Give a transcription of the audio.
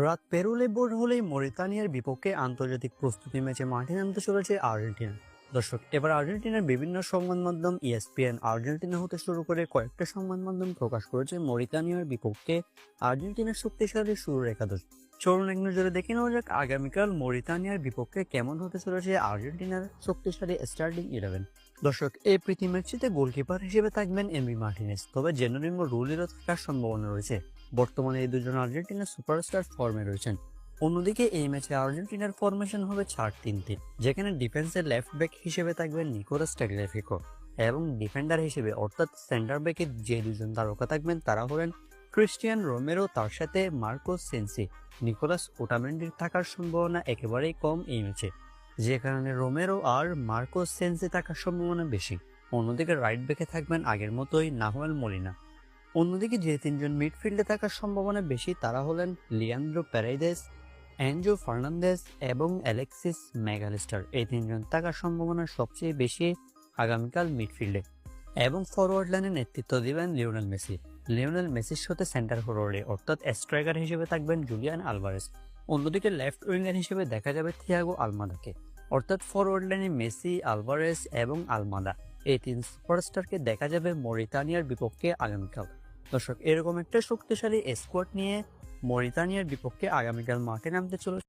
রাত পেরোলে ভোর হলেই মরিতানিয়ার বিপক্ষে আন্তর্জাতিক প্রস্তুতি ম্যাচে মাঠে নামতে চলেছে আর্জেন্টিনা। দর্শক, এবার আর্জেন্টিনার বিভিন্ন সংবাদ মাধ্যম ইএসপিএন আর্জেন্টিনা হতে শুরু করে কয়েকটা সংবাদ মাধ্যম প্রকাশ করেছে মরিতানিয়ার বিপক্ষে আর্জেন্টিনার শক্তিশালী শুরুর একাদশ। চলুন এক নজরে দেখে নেওয়া যাক আগামীকাল মরিতানিয়ার বিপক্ষে কেমন হতে চলেছে আর্জেন্টিনার শক্তিশালী স্টার্টিং 11। দর্শক, এই প্রীতি ম্যাচটিতে গোলকিপার হিসেবে থাকবেন এমি মার্টিনেজ, তবে জেনোরিমো রুলেরও থাকার সম্ভাবনা রয়েছে। বর্তমানে এই দুজন আর্জেন্টিনার সুপারস্টার ফর্মে রয়েছেন। অন্যদিকে এই ম্যাচে আর্জেন্টিনার ফরমেশন হবে 4-3-3, যেখানে ডিফেন্সের লেফট ব্যাক হিসেবে থাকবেন নিকোলাস টাগলিয়াফিকো এবং ডিফেন্ডার হিসেবে অর্থাৎ সেন্টার ব্যাকের যে দুজন তারকা থাকবেন তারা হলেন ক্রিস্টিয়ান রোমেরো, তার সাথে মার্কোস সেন্সি। নিকোলাস ওটামেন্ডির থাকার সম্ভাবনা একেবারেই কম এই ম্যাচে, যে কারণে রোমেরো আর মার্কোস সেন্সি থাকার সম্ভাবনা বেশি। অন্যদিকে রাইট ব্যাকে থাকবেন আগের মতোই নাহুয়েল মোলিনা। অন্যদিকে যে তিনজন মিডফিল্ডে থাকার সম্ভাবনা বেশি তারা হলেন লিয়ান্দ্রো প্যারেদেস, এনজো ফার্নান্দেজ এবং অ্যালেক্সিস ম্যাকঅ্যালিস্টার। এই তিনজন থাকার সম্ভাবনা সবচেয়ে বেশি আগামীকাল মিডফিল্ডে। এবং ফরওয়ার্ড লাইনে নেতৃত্ব দিবেন লিওনেল মেসি। লিওনেল মেসির সাথে সেন্টার ফরওয়ার্ডে অর্থাৎ স্ট্রাইকার হিসেবে থাকবেন জুলিয়ান আলভারেজ। অন্যদিকে লেফট উইঙ্গার হিসেবে দেখা যাবে থিয়াগো আলমাদাকে। অর্থাৎ ফরওয়ার্ড লাইনে মেসি, আলভারেজ এবং আলমাদা, এই তিন সুপারস্টারকে দেখা যাবে মরিতানিয়ার বিপক্ষে আগামীকাল। দর্শক, এরকম একটা শক্তিশালী স্কোয়াড নিয়ে মরিতানিয়ার বিপক্ষে আগামীকাল মাঠে নামতে চলেছে